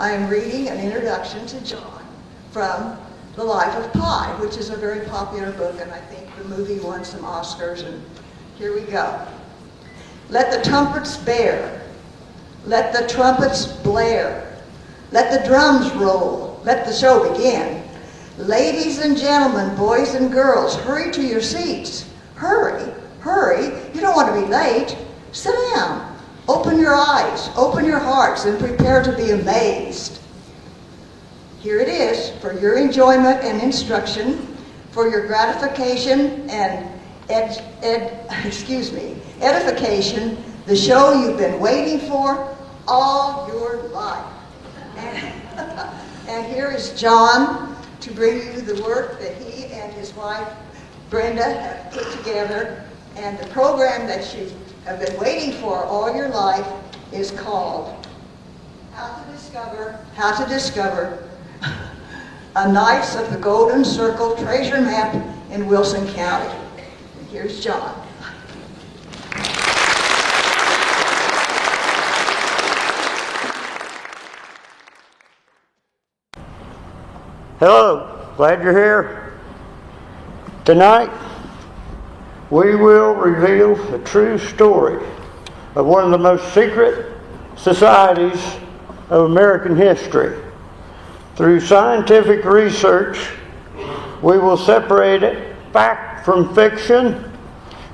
I am reading an introduction to John from The Life of Pi, which is a very popular book, and I think the movie won some Oscars, and here we go. Let the trumpets bear, let the trumpets blare, let the drums roll, let the show begin. Ladies and gentlemen, boys and girls, hurry to your seats. Hurry, hurry, you don't want to be late. Sit down, open your eyes, open your hearts, and prepare to be amazed. Here it is, for your enjoyment and instruction, for your gratification and edification, the show you've been waiting for all your life. And here is John to bring you the work that he and his wife Brenda have put together. And the program that you have been waiting for all your life is called How to Discover a Knights of the Golden Circle treasure map in Wilson County. And here's John. Hello, glad you're here. Tonight, we will reveal the true story of one of the most secret societies of American history. Through scientific research, we will separate it fact from fiction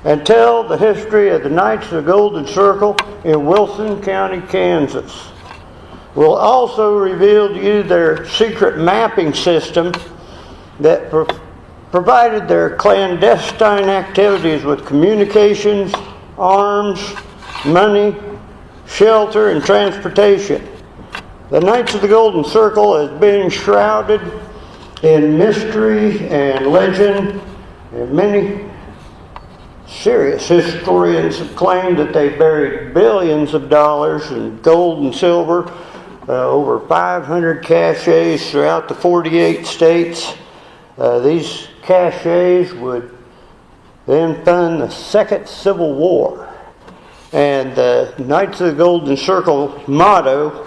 and tell the history of the Knights of the Golden Circle in Wilson County, Kansas. We'll also reveal to you their secret mapping system that provided their clandestine activities with communications, arms, money, shelter, and transportation. The Knights of the Golden Circle has been shrouded in mystery and legend, and many serious historians have claimed that they buried billions of dollars in gold and silver, over 500 caches throughout the 48 states. These caches would then fund the Second Civil War. And the Knights of the Golden Circle motto,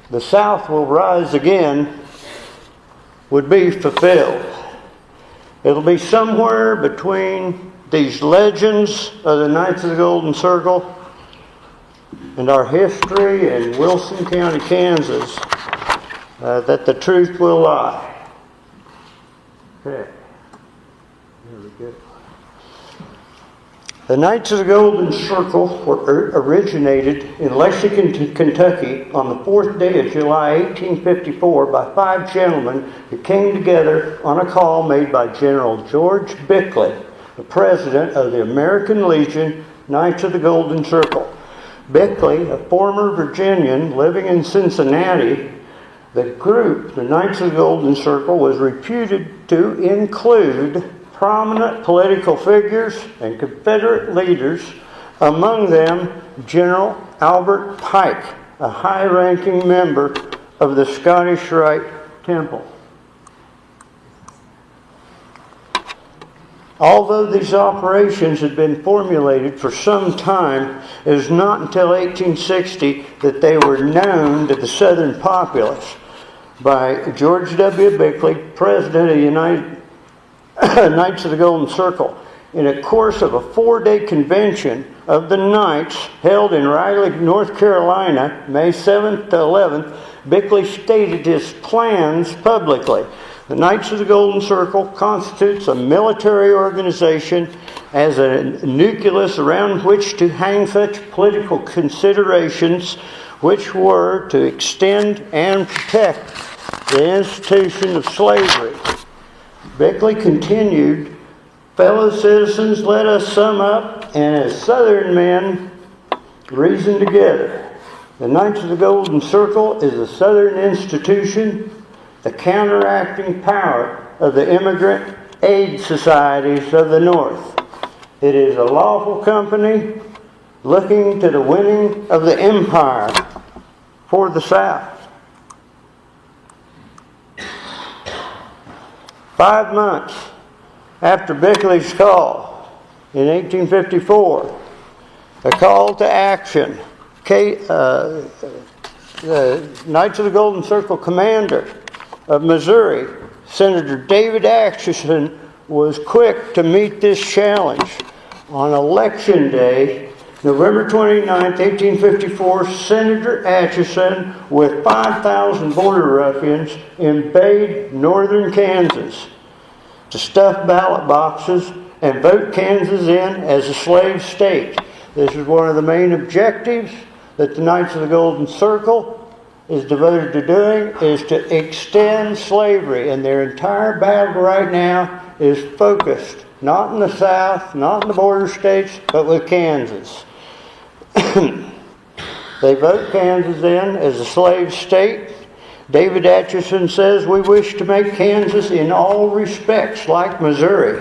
"The South will rise again," would be fulfilled. It'll be somewhere between these legends of the Knights of the Golden Circle and our history in Wilson County, Kansas, that the truth will lie. Okay. There we go. The Knights of the Golden Circle originated in Lexington, Kentucky on the 4th day of July, 1854 by 5 gentlemen who came together on a call made by General George Bickley, the president of the American Legion Knights of the Golden Circle. Bickley, a former Virginian living in Cincinnati, the group, the Knights of the Golden Circle, was reputed to include prominent political figures and Confederate leaders, among them General Albert Pike, a high-ranking member of the Scottish Rite Temple. Although these operations had been formulated for some time, it was not until 1860 that they were known to the Southern populace by George W. Bickley, president of the United Knights of the Golden Circle. In a course of a 4-day convention of the Knights held in Raleigh, North Carolina, May 7th to 11th, Bickley stated his plans publicly. The Knights of the Golden Circle constitutes a military organization as a nucleus around which to hang such political considerations, which were to extend and protect the institution of slavery. Bickley continued, "Fellow citizens, let us sum up and as Southern men reason together. The Knights of the Golden Circle is a Southern institution, the counteracting power of the immigrant aid societies of the North. It is a lawful company looking to the winning of the empire for the South." 5 months after Bickley's call in 1854, a call to action the Knights of the Golden Circle commander of Missouri, Senator David Atchison, was quick to meet this challenge. On Election Day, November 29, 1854, Senator Atchison, with 5,000 border ruffians, invaded northern Kansas to stuff ballot boxes and vote Kansas in as a slave state. This is one of the main objectives that the Knights of the Golden Circle is devoted to doing, is to extend slavery. And their entire battle right now is focused, not in the South, not in the border states, but with Kansas. They vote Kansas in as a slave state. David Atchison says, "We wish to make Kansas in all respects like Missouri."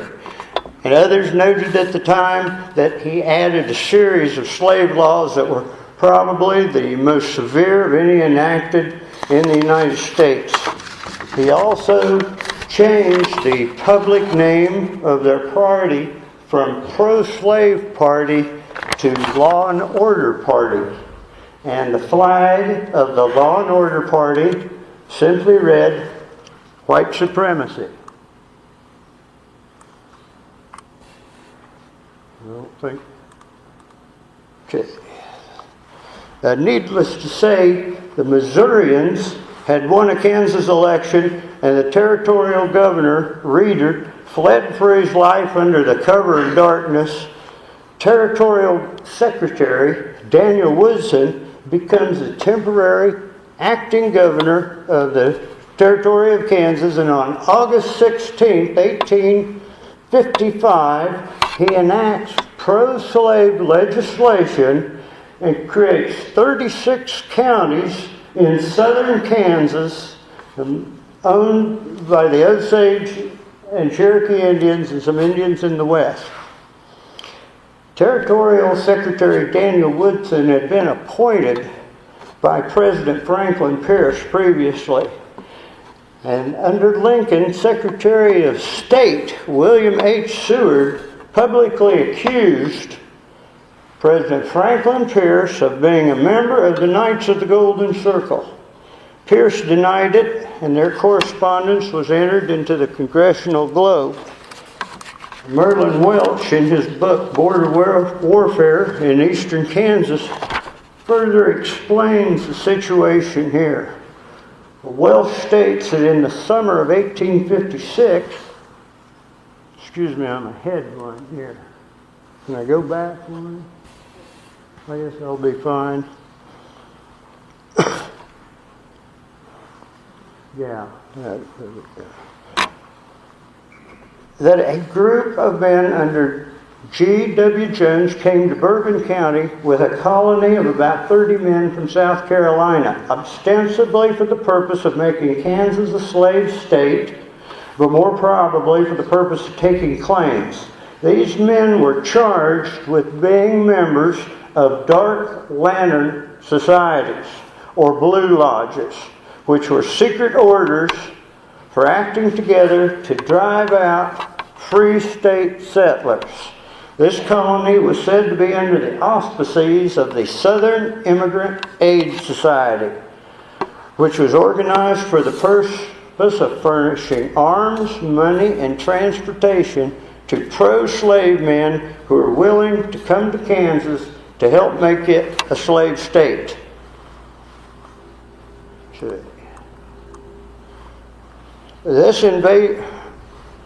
And others noted at the time that he added a series of slave laws that were probably the most severe of any enacted in the United States. He also changed the public name of their party from Pro-Slave Party to Law and Order Party. And the flag of the Law and Order Party simply read, "White Supremacy." I don't think. Okay. Needless to say, the Missourians had won a Kansas election, and the territorial governor, Reeder, fled for his life under the cover of darkness. Territorial Secretary Daniel Woodson becomes the temporary acting governor of the territory of Kansas, and on August 16, 1855, he enacts pro-slave legislation and creates 36 counties in southern Kansas owned by the Osage and Cherokee Indians and some Indians in the west. Territorial Secretary Daniel Woodson had been appointed by President Franklin Pierce previously. And under Lincoln, Secretary of State William H. Seward publicly accused President Franklin Pierce of being a member of the Knights of the Golden Circle. Pierce denied it, and their correspondence was entered into the Congressional Globe. Merlin Welch, in his book Border Warfare in Eastern Kansas, further explains the situation here. Welch states that in the summer of 1856, excuse me, I'm ahead one here. Can I go back one? I guess I'll be fine. Yeah. That a group of men under G.W. Jones came to Bourbon County with a colony of about 30 men from South Carolina, ostensibly for the purpose of making Kansas a slave state, but more probably for the purpose of taking claims. These men were charged with being members of Dark Lantern societies, or Blue Lodges, which were secret orders for acting together to drive out free state settlers. This colony was said to be under the auspices of the Southern Immigrant Aid Society, which was organized for the purpose of furnishing arms, money, and transportation to pro-slave men who were willing to come to Kansas to help make it a slave state. This invasion...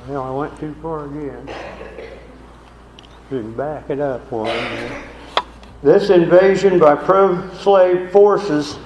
Well, I went too far again. Should back it up one. This invasion by pro-slave forces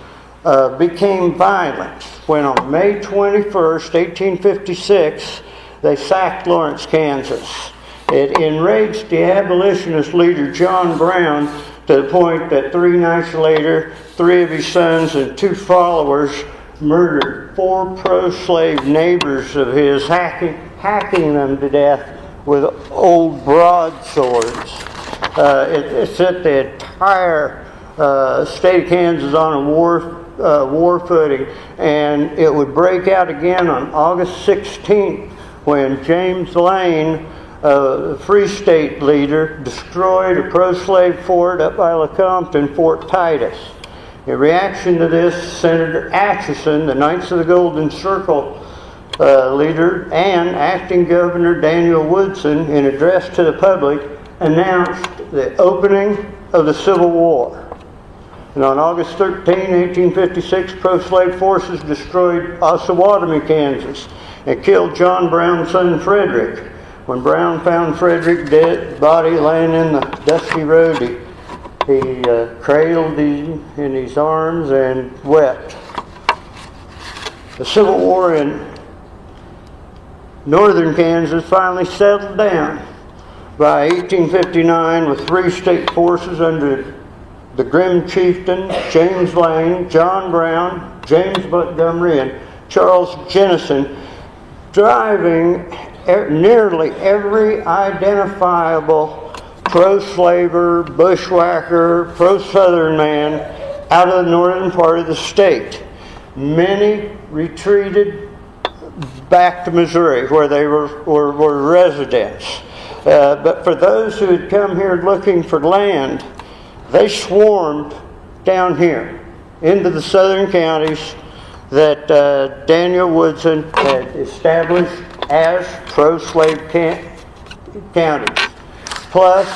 became violent when on May 21st, 1856, they sacked Lawrence, Kansas. It enraged the abolitionist leader John Brown to the point that 3 nights later, 3 of his sons and 2 followers murdered 4 pro-slave neighbors of his, hacking them to death with old broadswords. It set the entire state of Kansas on a war footing, and it would break out again on August 16th when James Lane, the Free State leader, destroyed a pro-slave fort up by Lecompton, Fort Titus. In reaction to this, Senator Atchison, the Knights of the Golden Circle leader, and acting Governor Daniel Woodson, in address to the public, announced the opening of the Civil War. And on August 13, 1856, pro-slave forces destroyed Osawatomie, Kansas, and killed John Brown's son Frederick. When Brown found Frederick's dead body laying in the dusty road, he cradled him in his arms and wept. The Civil War in northern Kansas finally settled down by 1859 with three state forces under the grim chieftain James Lane, John Brown, James Montgomery, and Charles Jennison driving nearly every identifiable pro-slaver, bushwhacker, pro-southern man out of the northern part of the state. Many retreated back to Missouri, where they were residents. But for those who had come here looking for land, they swarmed down here into the southern counties that Daniel Woodson had established as pro-slave counties. Plus,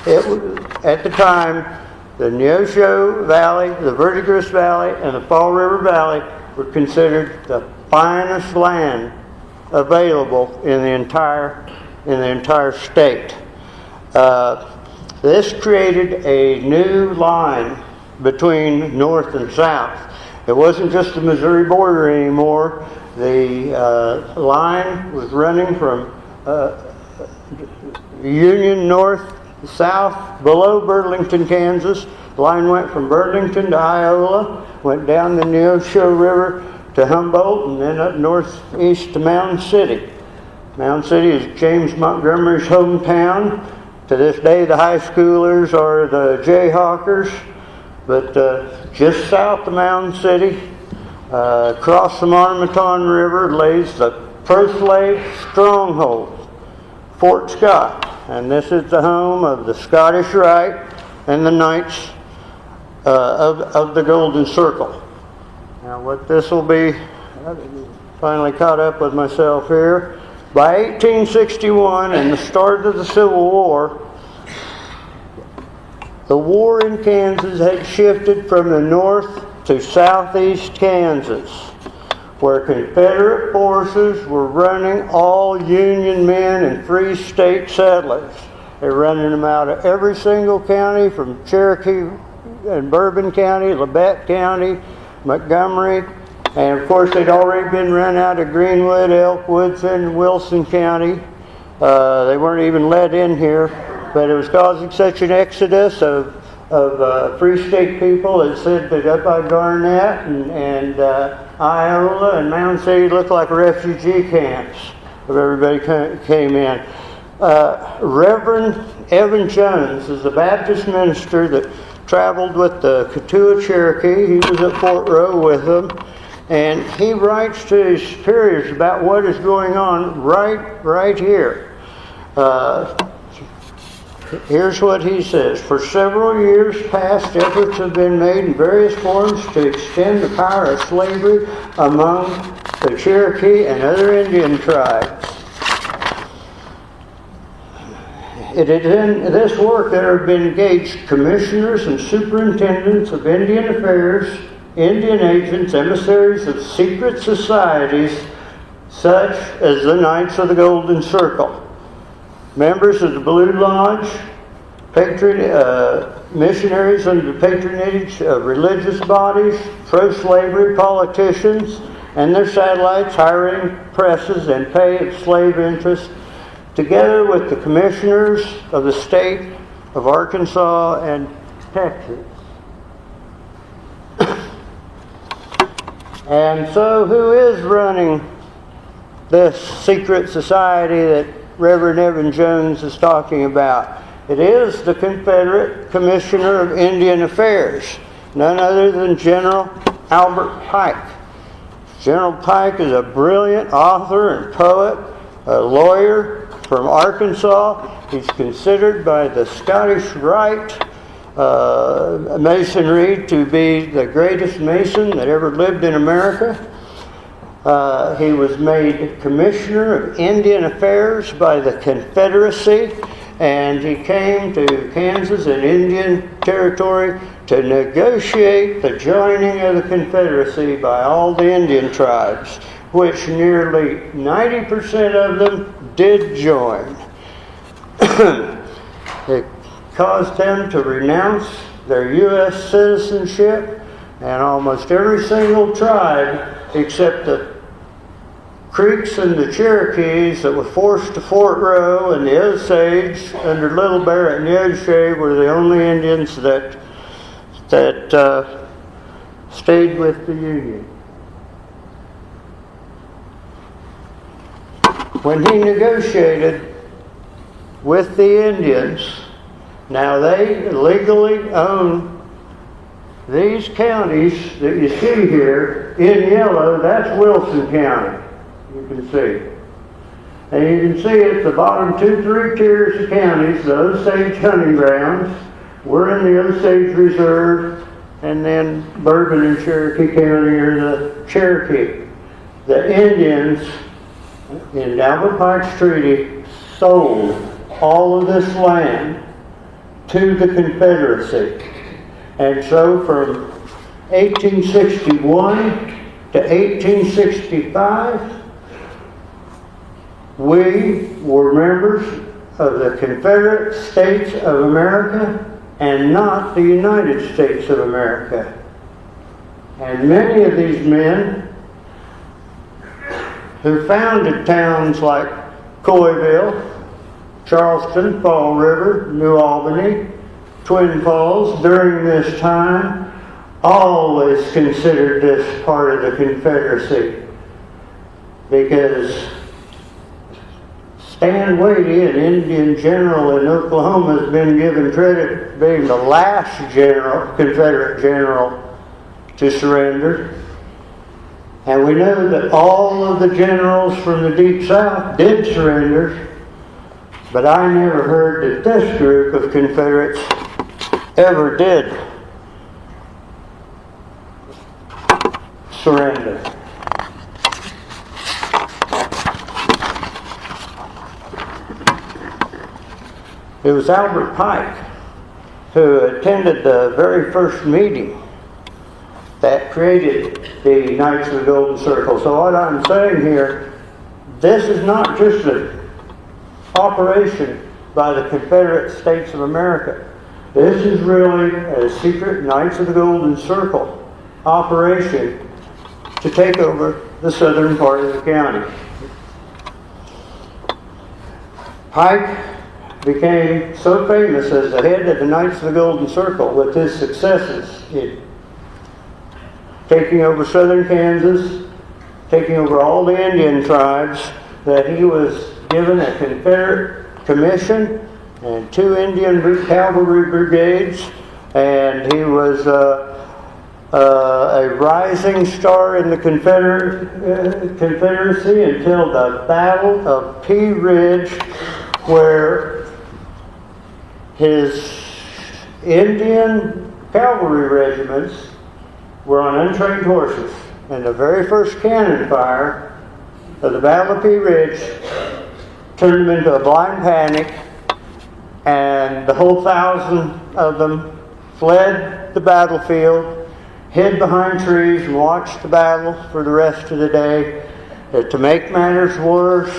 it was, at the time, the Neosho Valley, the Verdigris Valley, and the Fall River Valley were considered the finest land available in the entire state. This created a new line between north and south. It wasn't just the Missouri border anymore. The line was running from Union north, south, below Burlington, Kansas. The line went from Burlington to Iola, went down the Neosho River to Humboldt, and then up northeast to Mound City. Mound City is James Montgomery's hometown. To this day, the high schoolers are the Jayhawkers. But just south of Mound City, across the Marmaton River, lays the pro-slave stronghold, Fort Scott. And this is the home of the Scottish Rite and the Knights of the Golden Circle. Now what this will be, I finally caught up with myself here. By 1861 and the start of the Civil War, the war in Kansas had shifted from the north to southeast Kansas, where Confederate forces were running all Union men and free state settlers. They're running them out of every single county, from Cherokee and Bourbon County, Labette County, Montgomery, and of course they'd already been run out of Greenwood, Elk, Woodson, and Wilson County. They weren't even let in here, but it was causing such an exodus of free state people. It said that up by Garnett and Iola and Mound City looked like refugee camps of everybody came in. Reverend Evan Jones is a Baptist minister that traveled with the Katua Cherokee. He was at Fort Row with them, and he writes to his superiors about what is going on right here. Here's what he says. For several years past, efforts have been made in various forms to extend the power of slavery among the Cherokee and other Indian tribes. It is in this work that have been engaged commissioners and superintendents of Indian affairs, Indian agents, emissaries of secret societies such as the Knights of the Golden Circle, members of the Blue Lodge, missionaries under the patronage of religious bodies, pro-slavery politicians, and their satellites hiring presses and pay of slave interests, together with the commissioners of the state of Arkansas and Texas. And so who is running this secret society that Reverend Evan Jones is talking about? It is the Confederate Commissioner of Indian Affairs, none other than General Albert Pike. General Pike is a brilliant author and poet, a lawyer from Arkansas. He's considered by the Scottish Rite masonry to be the greatest mason that ever lived in America. He was made Commissioner of Indian Affairs by the Confederacy, and he came to Kansas and Indian Territory to negotiate the joining of the Confederacy by all the Indian tribes, which nearly 90% of them did join. It caused them to renounce their U.S. citizenship, and almost every single tribe except the Creeks and the Cherokees that were forced to Fort Row and the Osage under Little Bear and Neosho were the only Indians that stayed with the Union. When he negotiated with the Indians, now they legally own these counties that you see here in yellow. That's Wilson County. You can see. And you can see at the bottom 2-3 tiers of counties, the Osage hunting grounds. We're in the Osage Reserve, and then Bourbon and Cherokee County are the Cherokee. The Indians in Albert Pike's Treaty sold all of this land to the Confederacy. And so from 1861 to 1865, we were members of the Confederate States of America and not the United States of America. And many of these men who founded towns like Coyville, Charleston, Fall River, New Albany, Twin Falls during this time always considered this part of the Confederacy, because Stan Wadey, an Indian general in Oklahoma, has been given credit for being the last Confederate general to surrender. And we know that all of the generals from the Deep South did surrender, but I never heard that this group of Confederates ever did surrender. It was Albert Pike who attended the very first meeting that created the Knights of the Golden Circle. So what I'm saying here, this is not just an operation by the Confederate States of America. This is really a secret Knights of the Golden Circle operation to take over the southern part of the county. Pike became so famous as the head of the Knights of the Golden Circle with his successes in taking over southern Kansas, taking over all the Indian tribes, that he was given a Confederate commission and 2 Indian cavalry brigades, and he was a rising star in the Confederacy until the Battle of Pea Ridge, where his Indian cavalry regiments were on untrained horses, and the very first cannon fire of the Battle of Pea Ridge turned them into a blind panic, and the whole 1,000 of them fled the battlefield, hid behind trees, and watched the battle for the rest of the day. To make matters worse,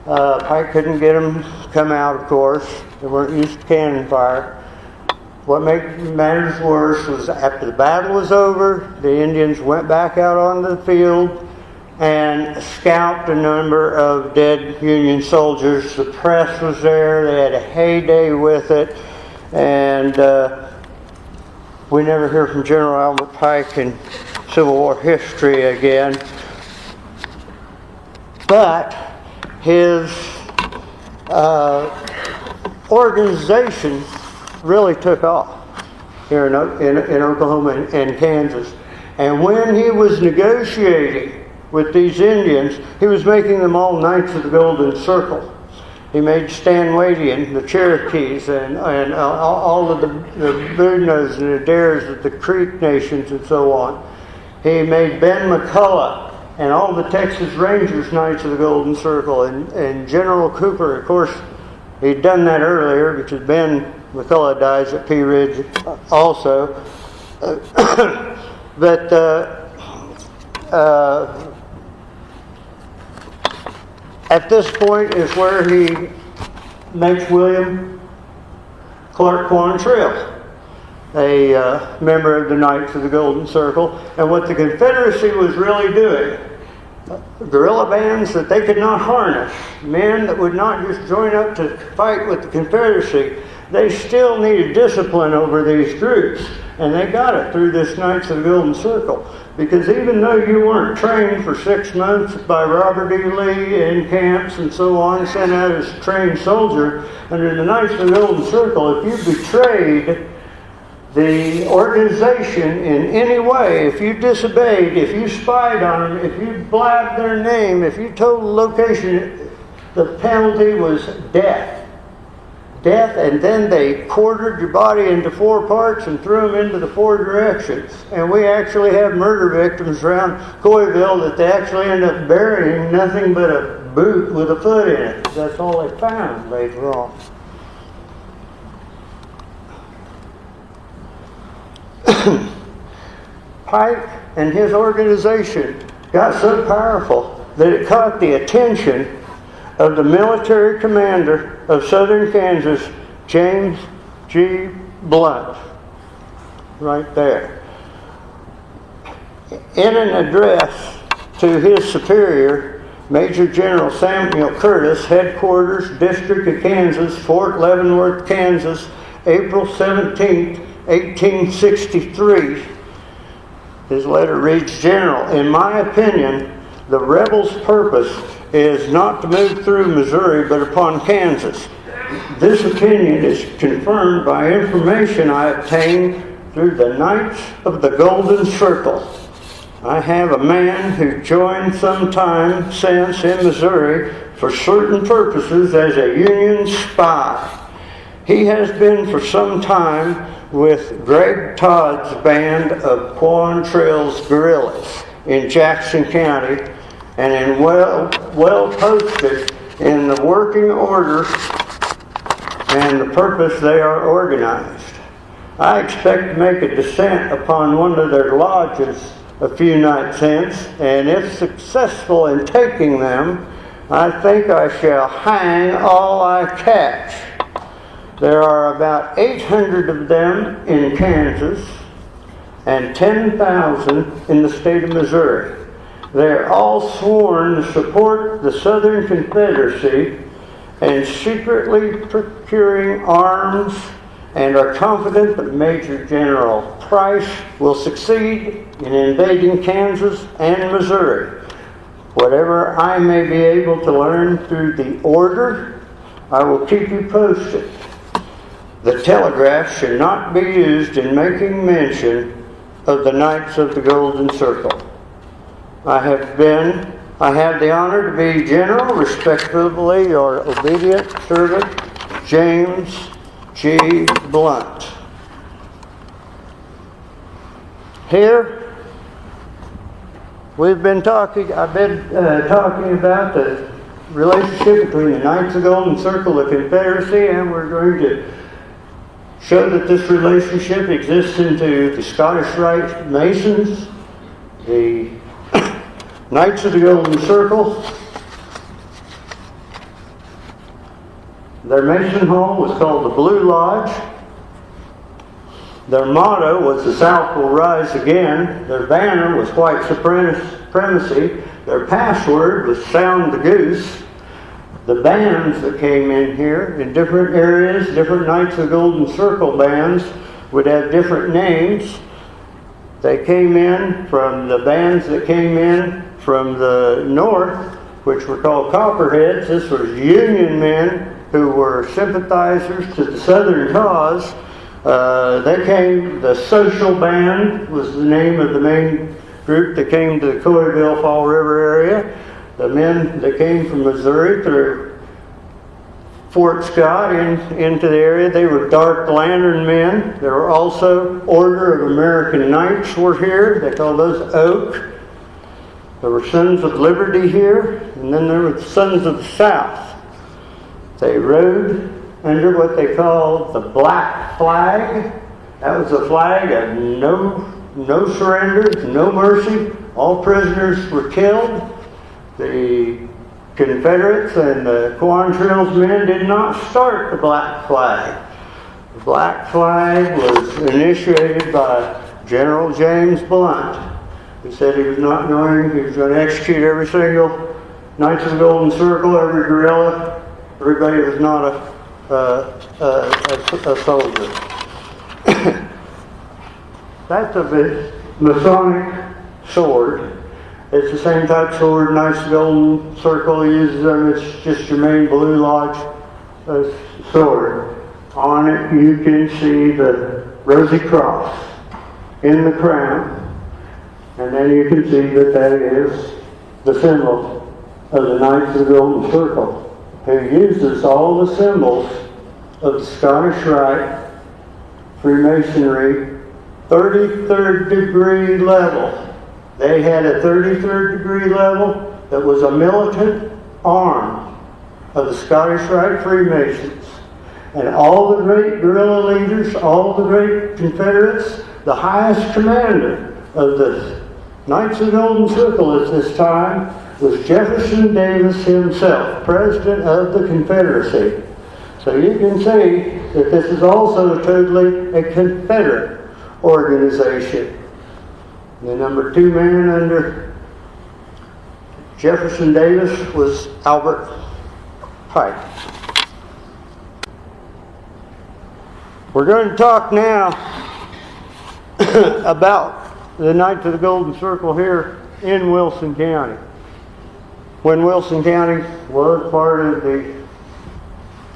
Pike couldn't get them to come out, of course. They weren't used to cannon fire. What made matters worse was after the battle was over, the Indians went back out onto the field and scalped a number of dead Union soldiers. The press was there. They had a heyday with it. And we never hear from General Albert Pike in Civil War history again. But his organization really took off here in Oklahoma and Kansas. And when he was negotiating with these Indians, he was making them all Knights of the Golden Circle. He made Stan Wadian, the Cherokees, and all of the Boudnos and the Adares of the Creek Nations and so on. He made Ben McCullough and all the Texas Rangers Knights of the Golden Circle, and General Cooper. Of course, he'd done that earlier because Ben McCullough dies at Pea Ridge also. But at this point is where he makes William Clark Quantrill a member of the Knights of the Golden Circle. And what the Confederacy was really doing, guerrilla bands that they could not harness, men that would not just join up to fight with the Confederacy, they still needed discipline over these groups. And they got it through this Knights of the Golden Circle. Because even though you weren't trained for 6 months by Robert E. Lee in camps and so on, sent out as a trained soldier, under the Knights of the Golden Circle, if you betrayed the organization in any way, if you disobeyed, if you spied on them, if you blabbed their name, if you told the location, the penalty was death. Death, and then they quartered your body into 4 parts and threw them into the 4 directions. And we actually have murder victims around Coyville that they actually end up burying nothing but a boot with a foot in it. That's all they found later on. Pike and his organization got so powerful that it caught the attention of the military commander of southern Kansas, James G. Blunt, right there. In an address to his superior, Major General Samuel Curtis, Headquarters, District of Kansas, Fort Leavenworth, Kansas, April 17, 1863, his letter reads, General, in my opinion, the rebels' purpose is not to move through Missouri but upon Kansas. This opinion is confirmed by information I obtained through the Knights of the Golden Circle. I have a man who joined some time since in Missouri for certain purposes as a Union spy. He has been for some time with Greg Todd's band of Quantrill's guerrillas in Jackson County, and well posted in the working order and the purpose they are organized. I expect to make a descent upon one of their lodges a few nights hence, and if successful in taking them, I think I shall hang all I catch. There are about 800 of them in Kansas and 10,000 in the state of Missouri. They are all sworn to support the Southern Confederacy and secretly procuring arms, and are confident that Major General Price will succeed in invading Kansas and Missouri. Whatever I may be able to learn through the order, I will keep you posted. The telegraph should not be used in making mention of the Knights of the Golden Circle. I have the honor to be General, respectfully your obedient servant, James G. Blunt. Here, I've been talking about the relationship between the Knights of the Golden Circle, the Confederacy, and we're going to show that this relationship exists into the Scottish Rite Masons, the Knights of the Golden Circle. Their Mason home was called the Blue Lodge. Their motto was the South will rise again. Their banner was white supremacy. Their password was sound the goose. The bands that came in here in different areas, different Knights of the Golden Circle bands, would have different names. They came in from the bands that came in from the north, which were called Copperheads. This was Union men who were sympathizers to the Southern cause. The Social Band was the name of the main group that came to the Coyville, Fall River area. The men that came from Missouri through Fort Scott into the area. They were Dark Lantern men. There were also Order of American Knights were here. They called those Oak. There were Sons of Liberty here, and then there were Sons of the South. They rode under what they called the Black Flag. That was a flag of no surrender, no mercy. All prisoners were killed. The Confederates and the Quantrill's men did not start the Black Flag. The Black Flag was initiated by General James Blunt. He said he was going to execute every single Knights of the Golden Circle, every guerrilla, everybody who was not a soldier. That's a Masonic sword. It's the same type of sword Knights of the Golden Circle uses them. It's just your main Blue Lodge sword. On it you can see the Rosy Cross in the crown. And then you can see that is the symbol of the Knights of the Golden Circle, who uses all the symbols of the Scottish Rite, Freemasonry, 33rd degree level. They had a 33rd degree level that was a militant arm of the Scottish Rite Freemasons. And all the great guerrilla leaders, all the great Confederates, the highest commander of the Knights of the Golden Circle at this time was Jefferson Davis himself, President of the Confederacy. So you can see that this is also totally a Confederate organization. The number 2 man under Jefferson Davis was Albert Pike. We're going to talk now about the Knights of the Golden Circle here in Wilson County. When Wilson County was part of the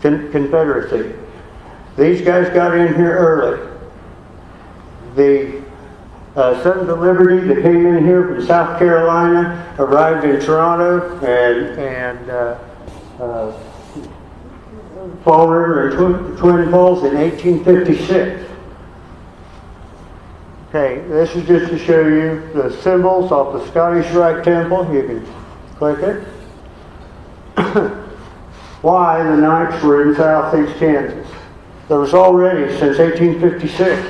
Confederacy. These guys got in here early. The Sons of Liberty that came in here from South Carolina arrived in Toronto and Fall River and Twin Falls in 1856. Okay, this is just to show you the symbols off the Scottish Rite Temple. You can click it. Why the Knights were in southeast Kansas. There was already, since 1856,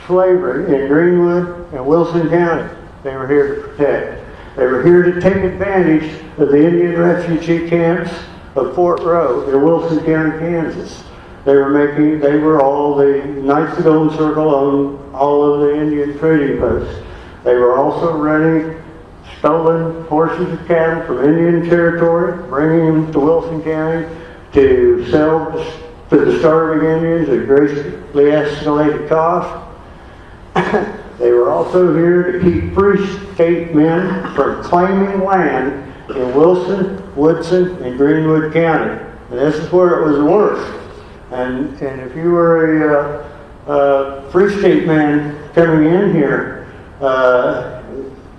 slavery in Greenwood and Wilson County. They were here to protect. They were here to take advantage of the Indian refugee camps of Fort Row in Wilson County, Kansas. They were all the Knights of the Golden Circle on all of the Indian trading posts. They were also running stolen horses and cattle from Indian territory, bringing them to Wilson County to sell to the starving Indians at greatly escalated cost. They were also here to keep free state men from claiming land in Wilson, Woodson, and Greenwood County. And this is where it was worse. And if you were a free state man coming in here,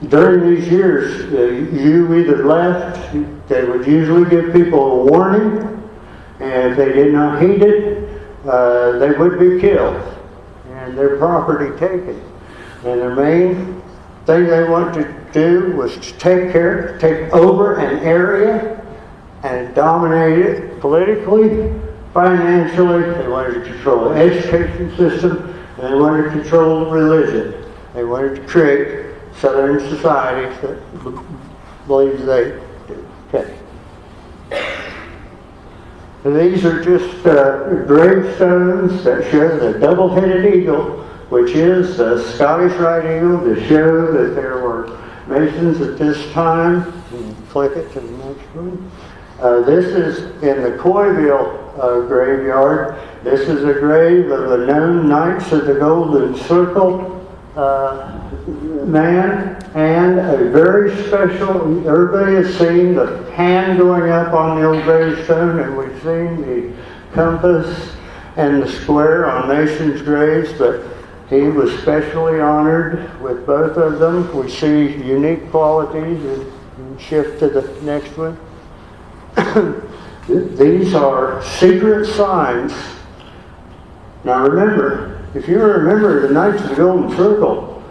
during these years, you either left, they would usually give people a warning, and if they did not heed it, they would be killed and their property taken. And their main thing they wanted to do was to take over an area and dominate it politically, financially. They wanted to control the education system, and they wanted to control religion. They wanted to create Southern societies that believes they do. Okay. And these are just gravestones that show the double-headed eagle, which is the Scottish Rite Eagle, to show that there were Masons at this time. Click it to the next one. This is in the Coyville graveyard. This is a grave of the known Knights of the Golden Circle man, and a very special, everybody has seen the hand going up on the old gravestone, and we've seen the compass and the square on Mason's graves, but he was specially honored with both of them. We see unique qualities, and shift to the next one. These are secret signs. Now remember, if you remember the Knights of the Golden Circle,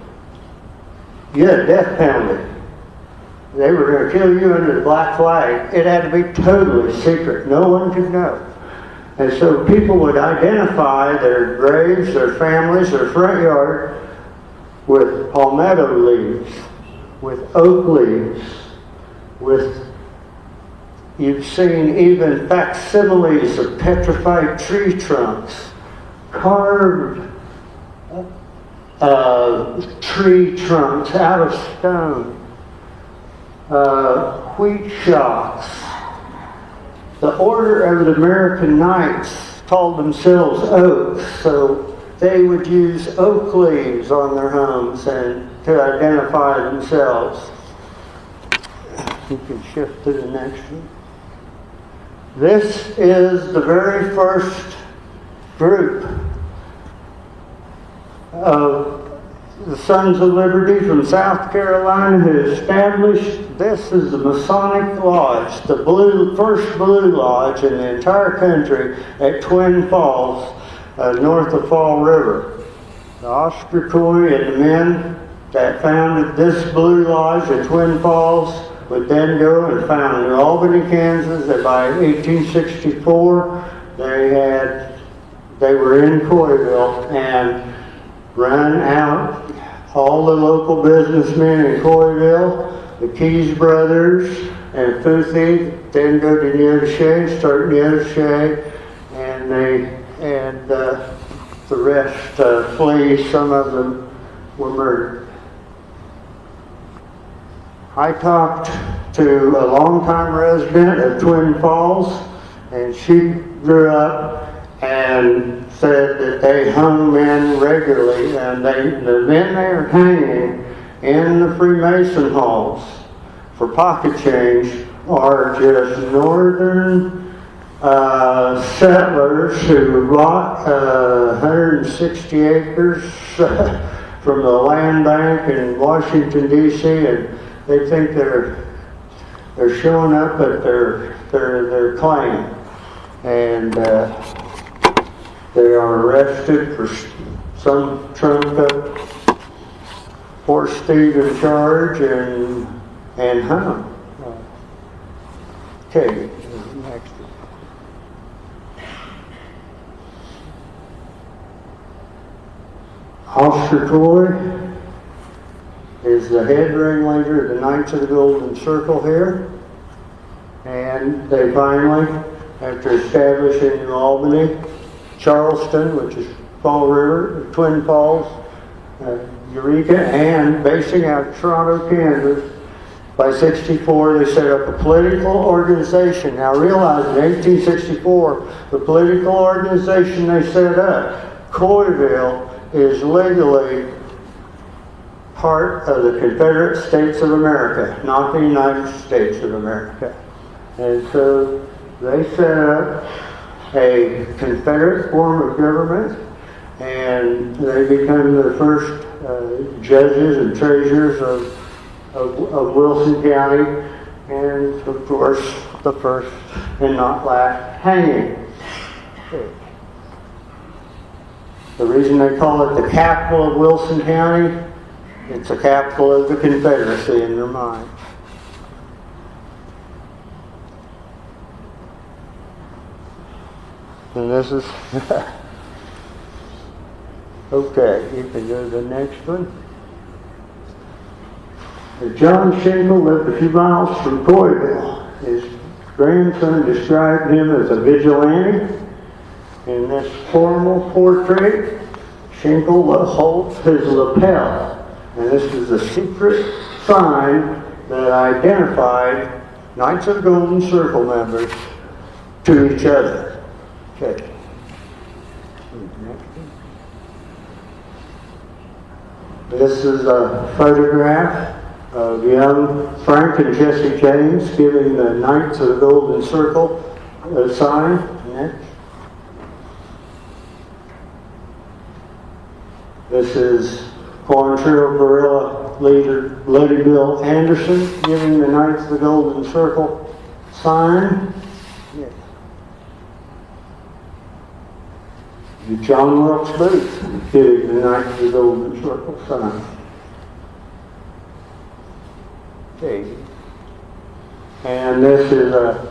you had a death penalty. They were going to kill you under the black flag. It had to be totally secret. No one could know. And so people would identify their graves, their families, their front yard with palmetto leaves, with oak leaves, with, you've seen even facsimiles of petrified tree trunks, carved tree trunks out of stone, wheat shocks. The Order of the American Knights called themselves Oaks, so they would use oak leaves on their homes and to identify themselves. You can shift to the next one. This is the very first group of the Sons of Liberty from South Carolina who established, this is the Masonic Lodge, the first Blue Lodge in the entire country at Twin Falls, north of Fall River. The Oscar Coy and the men that founded this Blue Lodge at Twin Falls would then go and found in Albany, Kansas, and by 1864 they were in Coyville and ran out all the local businessmen in Coyville, the Keys brothers and Futhi, then go to Neodesha, start Neodesha, and the rest flee. Some of them were murdered. I talked to a longtime resident of Twin Falls, and she grew up and said that they hung men regularly, and the men they are hanging in the Freemason halls for pocket change are just northern settlers who bought 160 acres from the land bank in Washington, D.C., and they think they're showing up at their claim, and they are arrested for some trumped up horse thieving charge and hung. Okay, next. Oscar Coy is the head ringleader of the Knights of the Golden Circle here. And they finally, after establishing New Albany, Charleston, which is Fall River, Twin Falls, Eureka, and basing out of Toronto, Kansas, by 64 they set up a political organization. Now realize in 1864, the political organization they set up, Coyville, is legally part of the Confederate States of America, not the United States of America. And so they set up a Confederate form of government, and they become the first judges and treasurers of Wilson County, and of course the first and not last hanging. The reason they call it the capital of Wilson County, it's a capital of the Confederacy in their minds. And this is okay, you can go to the next one. John Schenkel lived a few miles from Coyville. His grandson described him as a vigilante. In this formal portrait, Schenkel holds his lapel, and this is a secret sign that identified Knights of the Golden Circle members to each other. Okay. This is a photograph of young Frank and Jesse James giving the Knights of the Golden Circle a sign. Next. This is Corn Trail guerrilla leader Bloody Bill Anderson giving the Knights of the Golden Circle sign. Yeah. the John Wilkes Booth giving the Knights of the Golden Circle sign. Okay. And this is a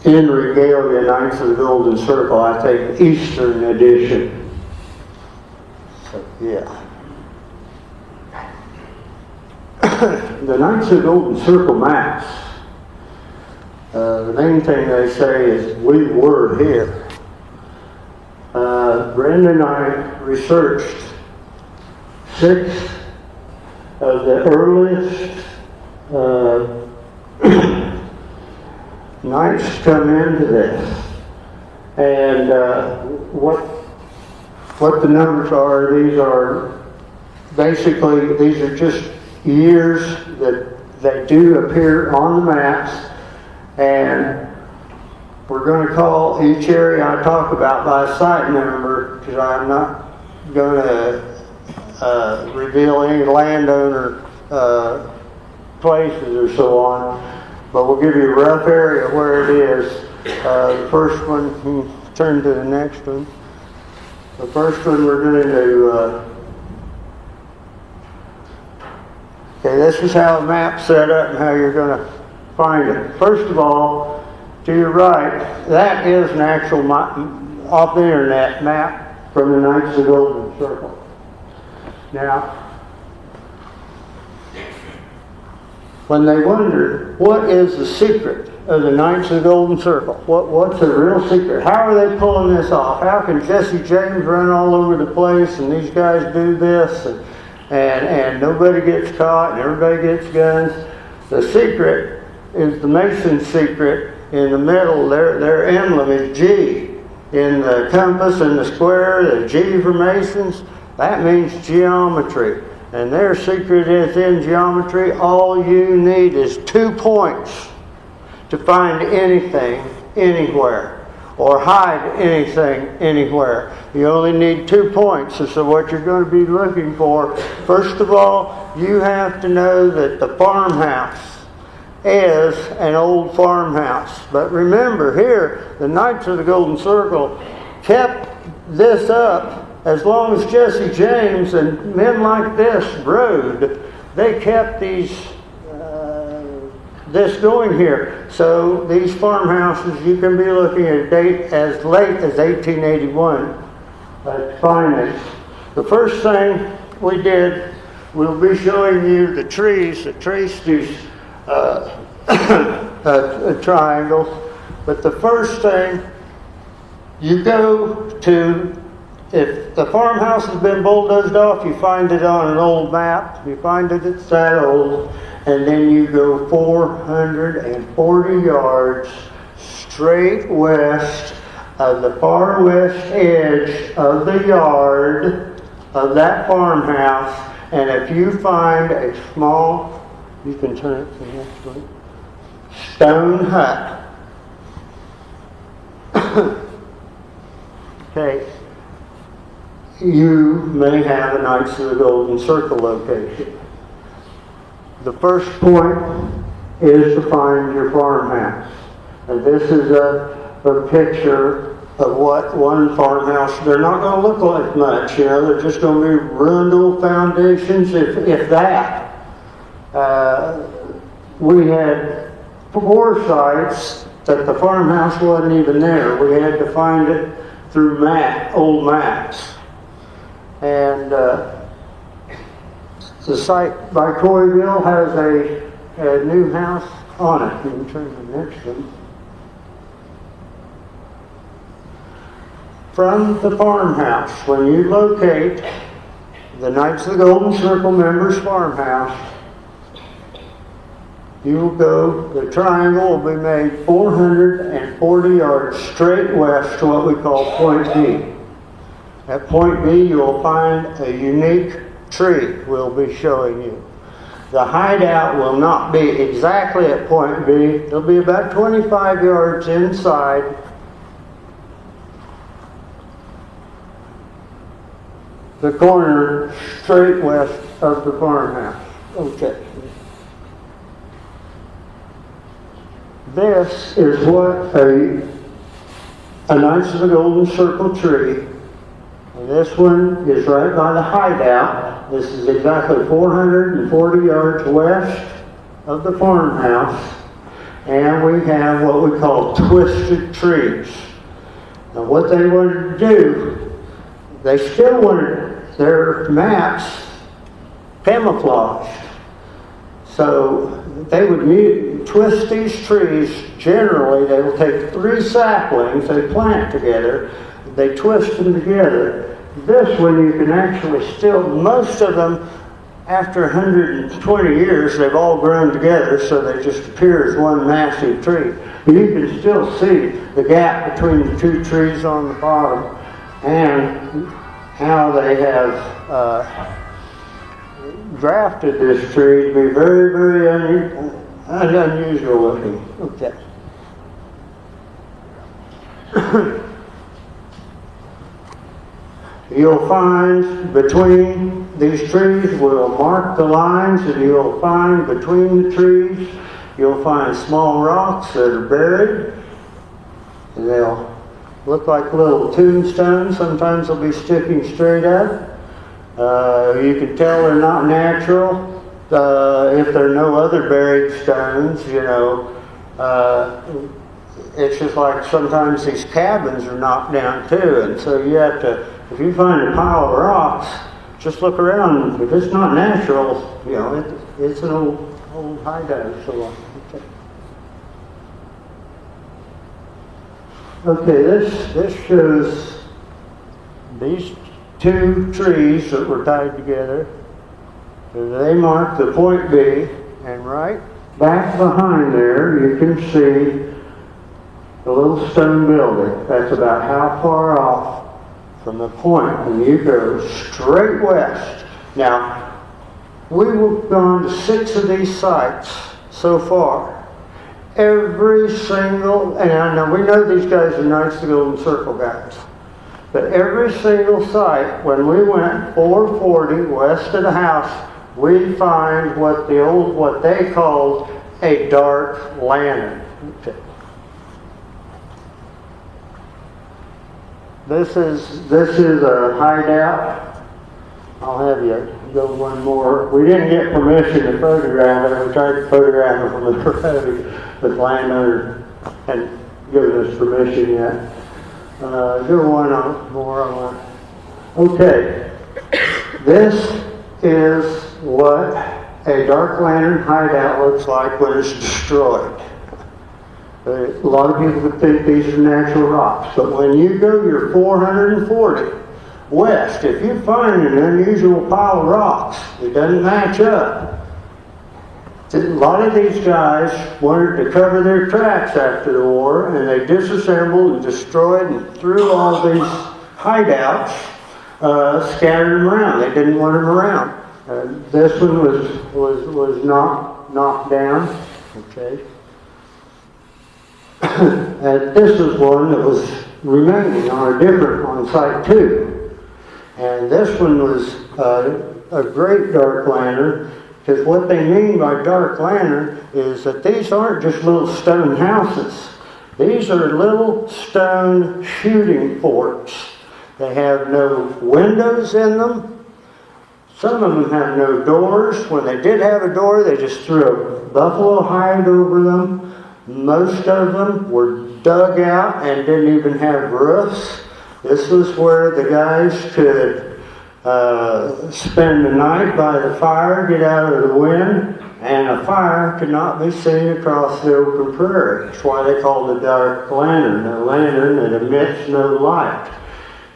in regalia Knights of the Golden Circle, I think Eastern edition. So, yeah. The Knights of the Golden Circle maps. The main thing they say is we were here. Brenda and I researched 6 of the earliest Knights come into this, and what the numbers are. These are basically just years that they do appear on the maps, and we're going to call each area I talk about by a site number, because I'm not going to reveal any landowner places or so on, but we'll give you a rough area where it is. The first one, turn to the next one. The first one we're going to okay, this is how the map's set up and how you're going to find it. First of all, to your right, that is an actual off the internet map from the Knights of the Golden Circle. Now, when they wondered, what is the secret of the Knights of the Golden Circle? What's the real secret? How are they pulling this off? How can Jesse James run all over the place and these guys do this and nobody gets caught and everybody gets guns? The secret is the Mason's secret. In the middle, their emblem is G. In the compass and the square, the G for Masons, that means geometry. And their secret is in geometry. All you need is 2 points to find anything, anywhere, or hide anything, anywhere. You only need 2 points. So what you're going to be looking for, first of all, you have to know that the farmhouse is an old farmhouse. But remember here, the Knights of the Golden Circle kept this up as long as Jesse James and men like this rode. They kept this going here. So these farmhouses, you can be looking at a date as late as 1881 at finest. The first thing we did, we'll be showing you the trees that trace these triangles. But the first thing, you go to, if the farmhouse has been bulldozed off, you find it on an old map. You find it, it's that old. And then you go 440 yards straight west of the far west edge of the yard of that farmhouse. And if you find a small, you can turn it to the next one, stone hut. Okay. You may have a Knights of the Golden Circle location. The first point is to find your farmhouse. And this is a picture of what one farmhouse, they're not going to look like much, they're just going to be ruined old foundations, if that. We had 4 sites that the farmhouse wasn't even there. We had to find it through old maps. And the site by Coyville has a new house on it. You can turn to the next one. From the farmhouse, when you locate the Knights of the Golden Circle members' farmhouse, you will go, the triangle will be made 440 yards straight west to what we call Point B. At Point B, you will find a unique tree we'll be showing you. The hideout will not be exactly at Point B. It'll be about 25 yards inside. The corner straight west of the farmhouse. Okay. This is what a a Knights of the Golden Circle tree. And this one is right by the hideout. This is exactly 440 yards west of the farmhouse. And we have what we call twisted trees. Now what they wanted to do, they still wanted their maps camouflaged. So they would twist these trees. Generally, they will take 3 saplings they plant together. They twist them together. This one you can actually still, most of them, after 120 years, they've all grown together, so they just appear as one massive tree. But you can still see the gap between the 2 trees on the bottom and how they have drafted this tree to be very, very unusual looking. Okay. You'll find between these trees, we'll mark the lines, and you'll find between the trees, you'll find small rocks that are buried, and they'll look like little tombstones. Sometimes they'll be sticking straight up. You can tell they're not natural if there are no other buried stones, you know. It's just like sometimes these cabins are knocked down too, and so you have to, if you find a pile of rocks, just look around. If it's not natural, you know, it's an old hideout. So, okay, this shows these 2 trees that were tied together. So they mark the point B, and right back behind there you can see the little stone building. That's about how far off from the point when you go straight west. Now, we've gone to 6 of these sites so far. Every single, and I know we know these guys are Knights of the Golden Circle guys, but every single site, when we went 440 west of the house, we find what they called a dark lantern. Okay. This is a hideout. I'll have you go one more. We didn't get permission to photograph it. We tried to photograph it from the road, but the landowner hadn't given us permission yet. Do one more on one. Okay. This is what a dark lantern hideout looks like when it's destroyed. A lot of people would think these are natural rocks, but when you go your 440 west, if you find an unusual pile of rocks that doesn't match up, a lot of these guys wanted to cover their tracks after the war, and they disassembled and destroyed and threw all these hideouts, scattered them around. They didn't want them around. This one was knocked down. Okay. And this is one that was remaining on site 2. And this one was a great dark lantern, because what they mean by dark lantern is that these aren't just little stone houses. These are little stone shooting forts. They have no windows in them. Some of them have no doors. When they did have a door, they just threw a buffalo hide over them. Most of them were dug out and didn't even have roofs. This was where the guys could spend the night by the fire, get out of the wind, and a fire could not be seen across the open prairie. That's why they called it a dark lantern, a lantern that emits no light.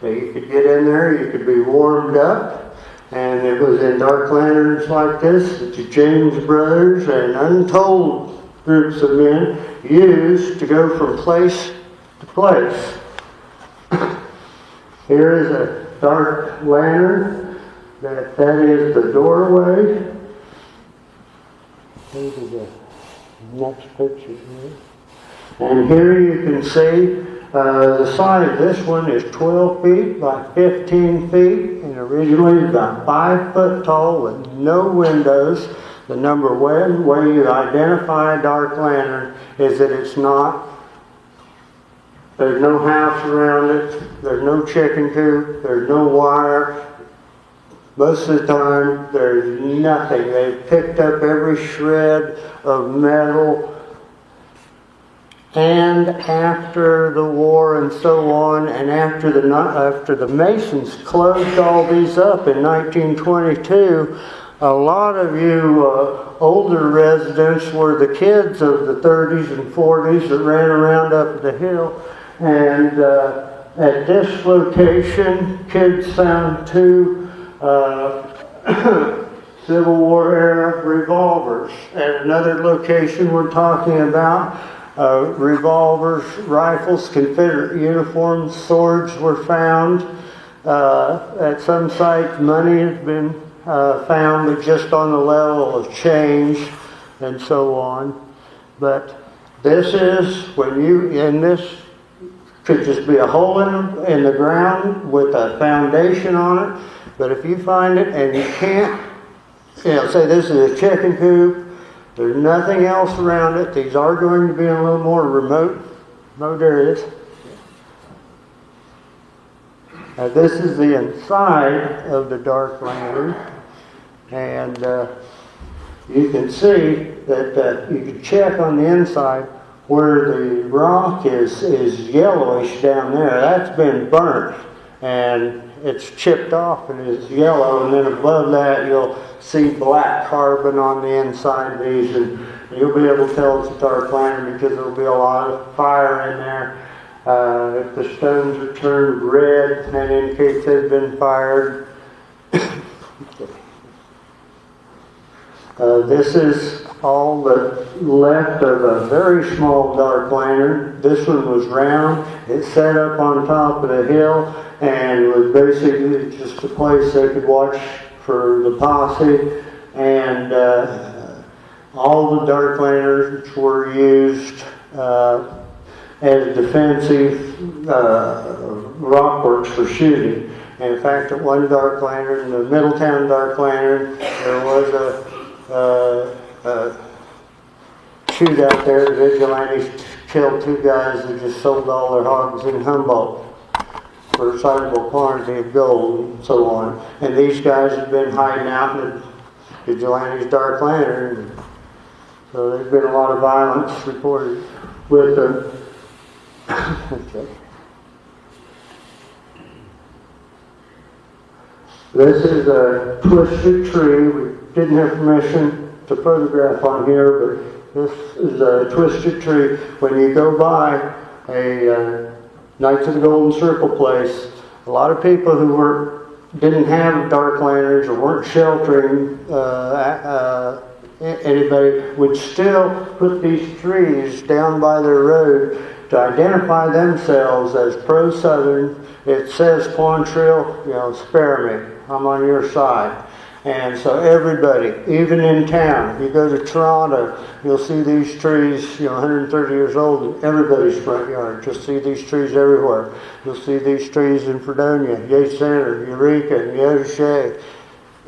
You could get in there, you could be warmed up, and it was in dark lanterns like this that the James Brothers and untold groups of men used to go from place to place. Here is a dark lantern. That is the doorway. Go to the next picture here. And here you can see the side of this one is 12 feet by 15 feet, and originally about 5 foot tall with no windows. The number one way you identify a dark lantern is that it's not There's no house around it. There's no chicken coop. There's no wire. Most of the time, there's nothing. They've picked up every shred of metal. And after the war and so on, and after the Masons closed all these up in 1922, a lot of you older residents were the kids of the 30s and 40s that ran around up the hill. And at this location, kids found two Civil War era revolvers. At another location we're talking about, revolvers, rifles, Confederate uniforms, swords were found. At some sites, money has been found, but just on the level of change and so on. But this is when this could just be a hole in the ground with a foundation on it. But if you find it and you can't, say this is a chicken coop, there's nothing else around it. These are going to be in a little more remote areas. This is the inside of the dark lantern, and you can see that you can check on the inside where the rock is yellowish down there. That's been burnt, and it's chipped off and is yellow, and then above that you'll see black carbon on the inside of these, and you'll be able to tell it's a dark lantern because there'll be a lot of fire in there. If the stones are turned red, that indicates they've been fired. This is all that's left of a very small dark lantern. This one was round. It set up on top of the hill and was basically just a place they could watch for the posse. And all the dark lanterns were used as defensive rockworks for shooting. And in fact, at one dark lantern, the Middletown dark lantern, there was a shootout there. The vigilantes killed two guys that just sold all their hogs in Humboldt for a sizable quantity of gold and so on. And these guys have been hiding out in the vigilantes' dark lantern. So there's been a lot of violence reported with them. Okay. This is a twisted tree. We didn't have permission to photograph on here, but this is a twisted tree. When you go by a Knights of the Golden Circle place, a lot of people who didn't have dark lanterns or weren't sheltering anybody would still put these trees down by their road to identify themselves as pro-Southern. It says Quantrill, spare me, I'm on your side. And so everybody, even in town, you go to Toronto, you'll see these trees, 130 years old in everybody's front yard. You'll see these trees everywhere. You'll see these trees in Fredonia, Yates Center, Eureka, and Yoshea,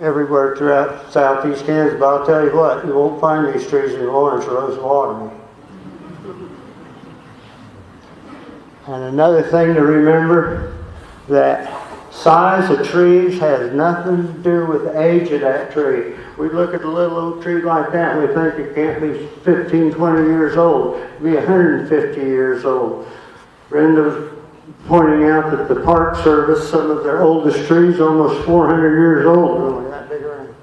everywhere throughout southeast Kansas. But I'll tell you what, you won't find these trees in Lawrence or Osawatomie. And another thing to remember, that size of trees has nothing to do with the age of that tree. We look at a little old tree like that and we think it can't be 15, 20 years old. It'd be 150 years old. Brenda was pointing out that the Park Service, some of their oldest trees, almost 400 years old, only that big around.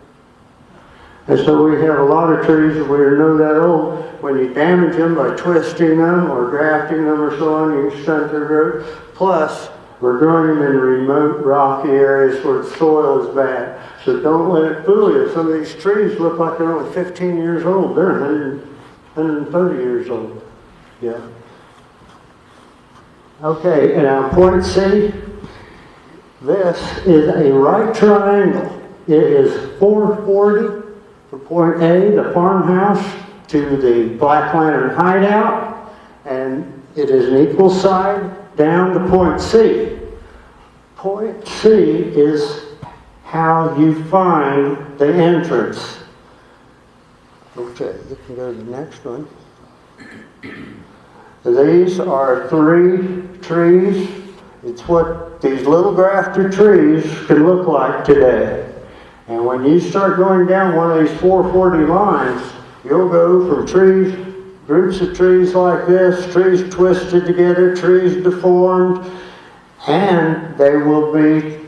And so we have a lot of trees that we know that old. When you damage them by twisting them or grafting them or so on, you stunt their growth. Plus, we're growing them in remote rocky areas where the soil is bad. So don't let it fool you. Some of these trees look like they're only 15 years old. They're 130 years old. Yeah. Okay, and now point C. This is a right triangle. It is 440 from point A, the farmhouse, to the Black Lantern hideout. And it is an equal side down to point C. Point C is how you find the entrance. Okay, you can go to the next one. These are 3 trees. It's what these little grafted trees can look like today. And when you start going down one of these 440 lines, you'll go from trees, groups of trees like this, trees twisted together, trees deformed, and they will be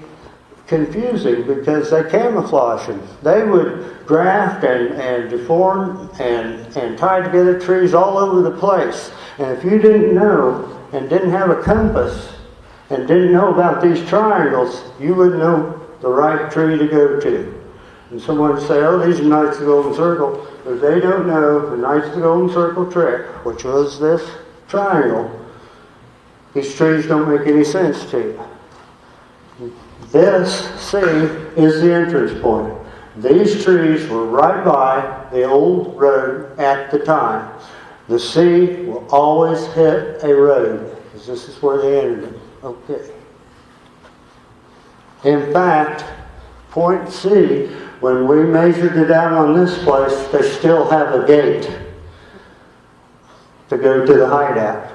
confusing because they camouflage them. They would graft and deform and tie together trees all over the place. And if you didn't know and didn't have a compass and didn't know about these triangles, you wouldn't know the right tree to go to. And someone would say, oh, these are Knights of the Golden Circle. But they don't know the Knights of the Golden Circle trick, which was this triangle. These trees don't make any sense to you. This C is the entrance point. These trees were right by the old road at the time. The C will always hit a road, because this is where they entered it. Okay. In fact, point C, when we measured it out on this place, they still have a gate to go to the hideout.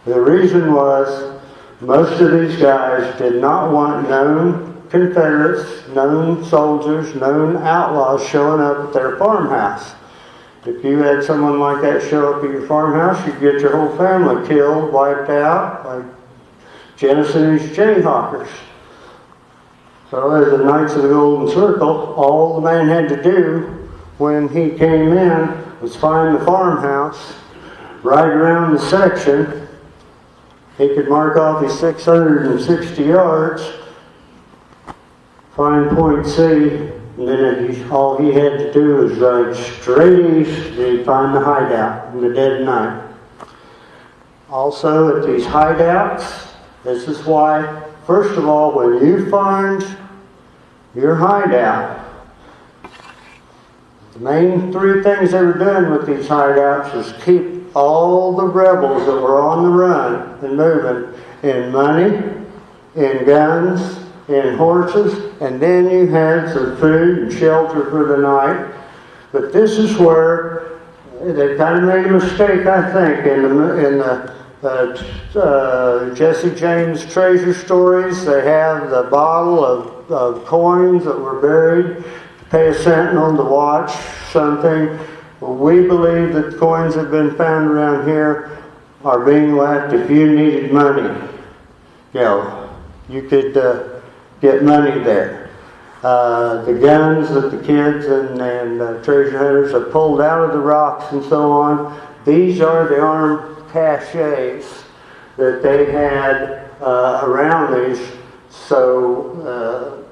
The reason was most of these guys did not want known Confederates, known soldiers, known outlaws showing up at their farmhouse. If you had someone like that show up at your farmhouse, you'd get your whole family killed, wiped out, like Jennison and his Jayhawkers. So as the Knights of the Golden Circle, all the man had to do when he came in was find the farmhouse, ride around the section. He could mark off his 660 yards, find point C, and then all he had to do was ride straight east and he'd find the hideout in the dead of night. Also at these hideouts, this is why, first of all, when you find your hideout, the main 3 things they were doing with these hideouts was keep all the rebels that were on the run and moving in money, in guns, in horses, and then you had some food and shelter for the night. But this is where they kind of made a mistake, I think, in the Jesse James treasure stories. They have the bottle of coins that were buried to pay a sentinel to watch something. We believe that the coins that have been found around here are being left if you needed money. You know, you could get money there. The guns that the kids and treasure hunters have pulled out of the rocks and so on, these are the armed caches that they had around these. So,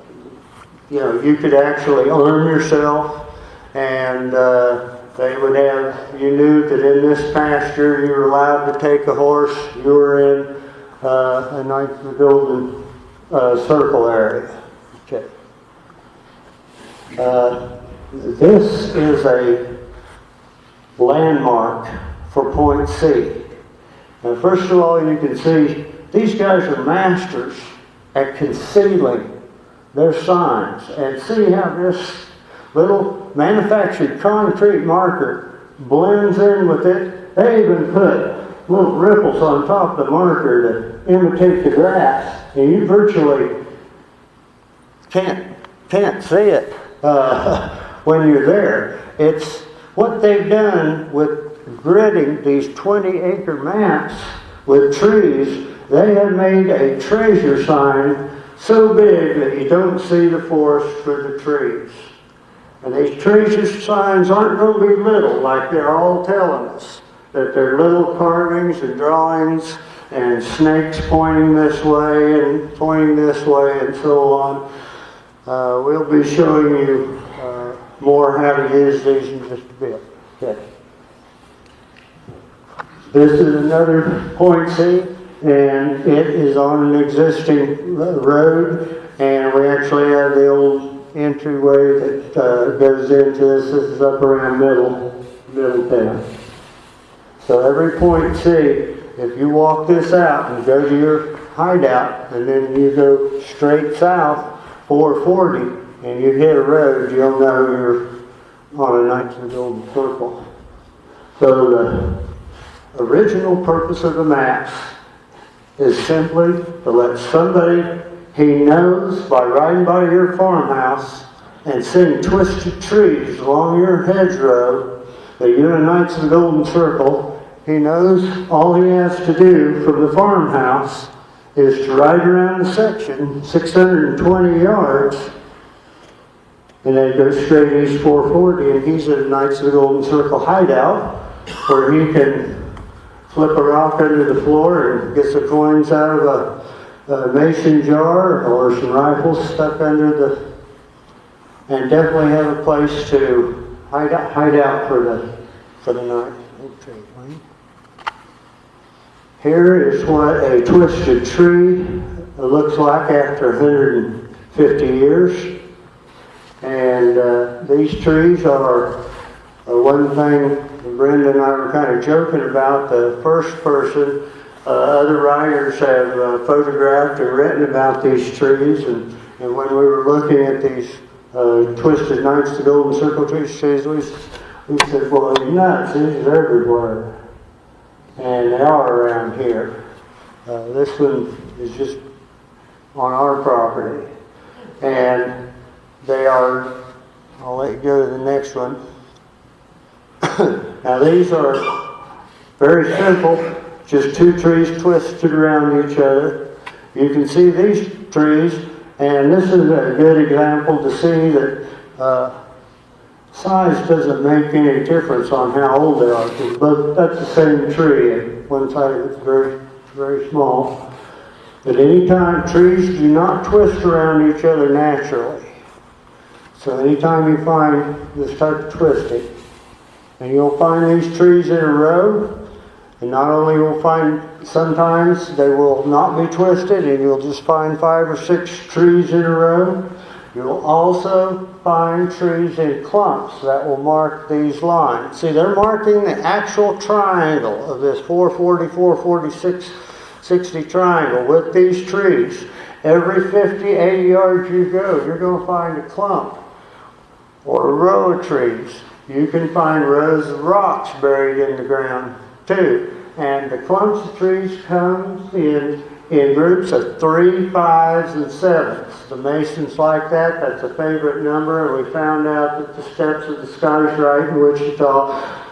you know, you could actually arm yourself, and they would have, you knew that in this pasture you were allowed to take a horse, you were in a Knights of the Golden Circle area. Okay. This is a landmark for point C. Now, first of all, you can see these guys are masters at concealing their signs. And see how this little manufactured concrete marker blends in with it. They even put little ripples on top of the marker to imitate the grass. And you virtually can't see it when you're there. It's what they've done with gridding these 20-acre maps with trees. They have made a treasure sign so big that you don't see the forest for the trees. And these treasure signs aren't going to be little like they're all telling us. That they're little carvings and drawings and snakes pointing this way and pointing this way and so on. We'll be showing you more how to use these in just a bit. Okay. This is another point C, and it is on an existing road, and we actually have the old entryway that goes into this. This is up around Middletown. So every point C, if you walk this out and go to your hideout, and then you go straight south, 440, and you hit a road, you'll know you're on a Knights of the Golden Circle. So original purpose of the maps is simply to let somebody he knows by riding by your farmhouse and seeing twisted trees along your hedgerow that you're in Knights of the Golden Circle. He knows all he has to do from the farmhouse is to ride around the section 620 yards and then go straight east 440, and he's at a Knights of the Golden Circle hideout where he can flip a rock under the floor and get some coins out of a mason jar or some rifles stuck under the, and definitely have a place to hide out for the night. Okay, Wayne. Here is what a twisted tree looks like after 150 years. And these trees are one thing Brenda and I were kind of joking about. The first person, other writers have photographed and written about these trees. And when we were looking at these twisted Knights of the Golden Circle trees, we said, well, these nuts, these are everywhere. And they are around here. This one is just on our property. And they are, I'll let you go to the next one. Now these are very simple, just two trees twisted around each other. You can see these trees, and this is a good example to see that size doesn't make any difference on how old they are, but that's the same tree. One side it's very, very small. But anytime trees do not twist around each other naturally. So anytime you find this type of twisting, and you'll find these trees in a row, and not only will find, sometimes they will not be twisted, and you'll just find 5 or 6 trees in a row. You'll also find trees in clumps that will mark these lines. See, they're marking the actual triangle of this 440, 446, 60 triangle with these trees. Every 50, 80 yards you go, you're going to find a clump or a row of trees. You can find rows of rocks buried in the ground too. And the clumps of trees come in groups of 3, 5s, and 7s. The Masons like that. That's a favorite number. And we found out that the steps of the Scottish Rite in Wichita,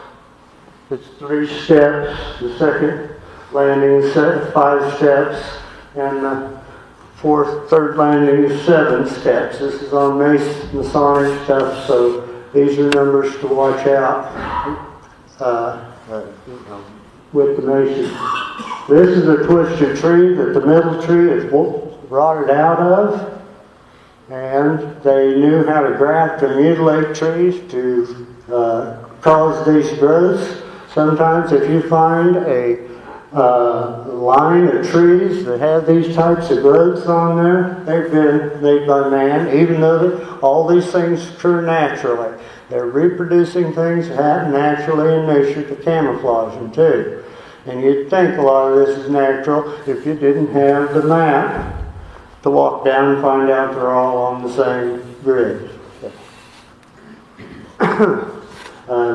it's 3 steps. The second landing is 5 steps. And the third landing is 7 steps. This is on Masonic stuff, so these are numbers to watch out with the Masons. This is a twisted tree that the middle tree is rotted out of, and they knew how to graft and mutilate trees to cause these growths. Sometimes if you find a line of trees that have these types of growths on there, they've been made by man, even though all these things occur naturally. They're reproducing things that happen naturally in nature to camouflage them too. And you'd think a lot of this is natural if you didn't have the map to walk down and find out they're all on the same grid.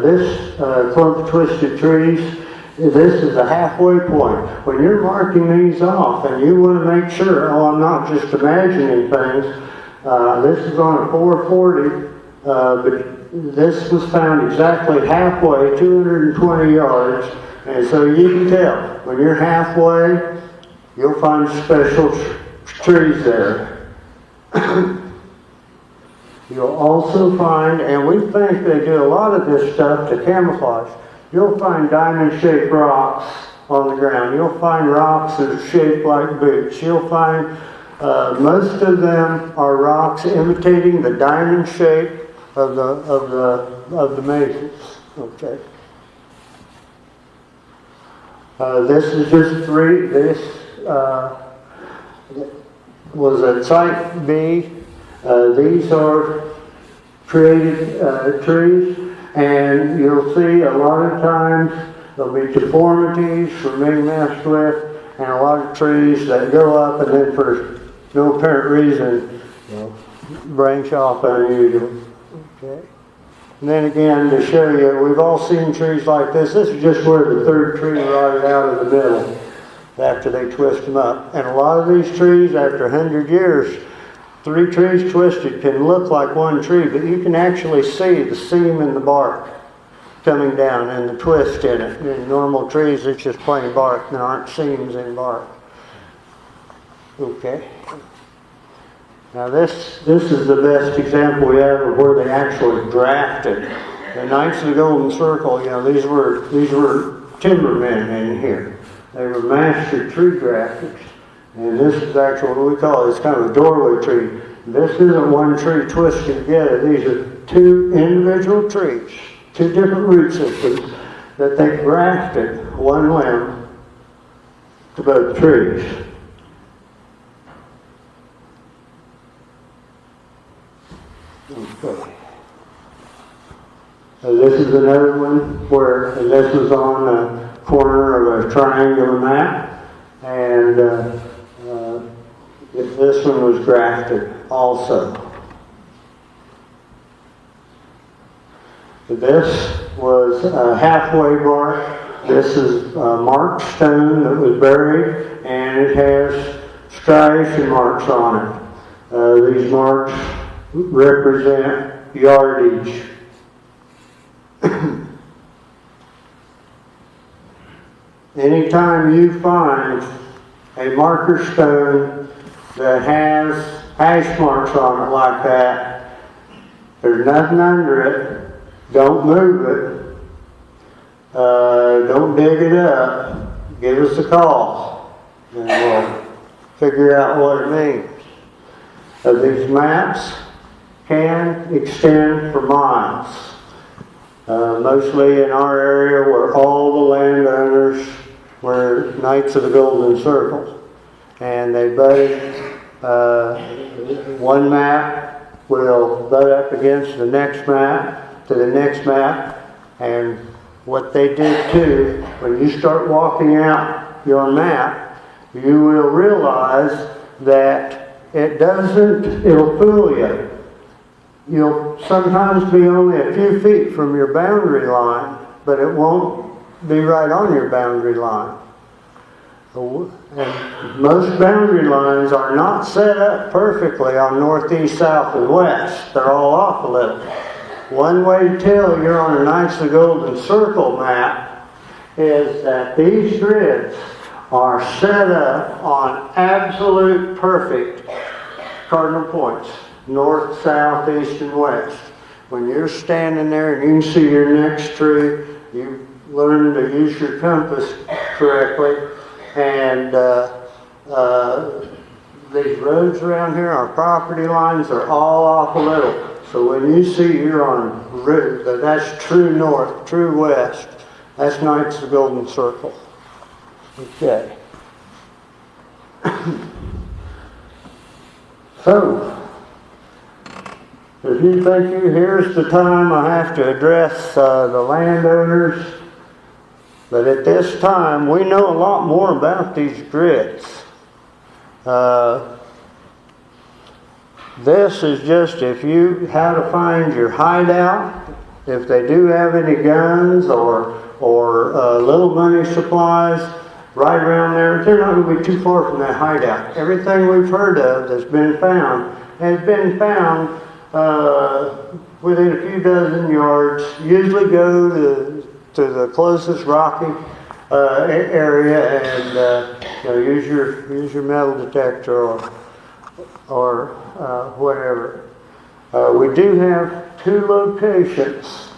This clump of twisted trees, this is a halfway point. When you're marking these off and you want to make sure, I'm not just imagining things, this is on a 440, but this was found exactly halfway, 220 yards, and so you can tell, when you're halfway, you'll find special trees there. You'll also find, and we think they do a lot of this stuff to camouflage, you'll find diamond-shaped rocks on the ground. You'll find rocks that are shaped like boots. You'll find most of them are rocks imitating the diamond shape of the Masons. Okay. This is just 3. This was at Site B. These are created trees, and you'll see a lot of times there'll be deformities from being messed with, and a lot of trees that go up and then for no apparent reason branch off unusual. Okay. And then again, to show you, we've all seen trees like this. This is just where the third tree rotted out of the middle after they twist them up. And a lot of these trees, after 100 years, 3 trees twisted can look like one tree, but you can actually see the seam in the bark coming down and the twist in it. In normal trees, it's just plain bark. There aren't seams in bark. Okay. Now this is the best example we have of where they actually grafted. The Knights of the Golden Circle, you know, these were timbermen in here. They were master tree grafters. And this is actually what we call it. It's kind of a doorway tree. This isn't one tree twisted together. These are 2 individual trees, 2 different root systems that they grafted one limb to both trees. Okay. So this is another one where this was on a corner of a triangular map, and this one was grafted also. This was a halfway bark. This is marked stone that was buried, and it has striation marks on it. These marks represent yardage. Anytime you find a marker stone that has hash marks on it like that, there's nothing under it, don't move it, don't dig it up, give us a call, and we'll figure out what it means. These maps can extend for miles. Mostly in our area where all the landowners were Knights of the Golden Circle. And they butted, one map will butt up against the next map, to the next map. And what they did too, when you start walking out your map, you will realize that it'll fool you. You'll sometimes be only a few feet from your boundary line, but it won't be right on your boundary line. And most boundary lines are not set up perfectly on northeast, south, and west. They're all off a little. One way to tell you're on a Knights of the Golden Circle map is that these grids are set up on absolute perfect cardinal points. North, south, east, and west. When you're standing there and you can see your next tree, you learn to use your compass correctly. And these roads around here, our property lines, are all off a little. So when you see you're on route, that's true north, true west, that's Knights of the Golden Circle. Okay. So, if you think here's the time I have to address the landowners, but at this time we know a lot more about these grids. This is just how to find your hideout, if they do have any guns or little money supplies right around there. They're not going to be too far from that hideout. Everything we've heard of that's been found has been found within a few dozen yards. Usually go to the closest rocky area and use your metal detector or whatever. We do have 2 locations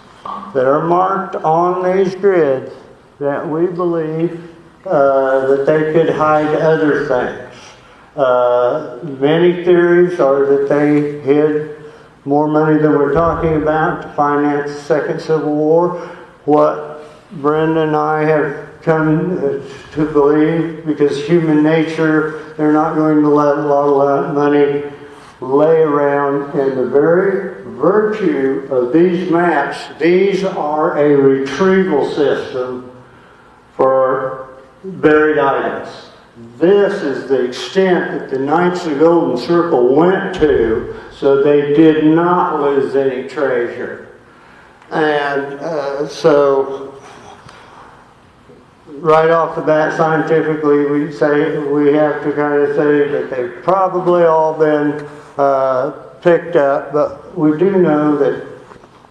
that are marked on these grids that we believe that they could hide other things. Many theories are that they hid more money than we're talking about to finance the Second Civil War. What Brenda and I have come to believe, because human nature, they're not going to let a lot of money lay around. And the very virtue of these maps, these are a retrieval system for buried items. This is the extent that the Knights of the Golden Circle went to, so they did not lose any treasure. And so, right off the bat, scientifically, we have to kind of say that they've probably all been picked up, but we do know that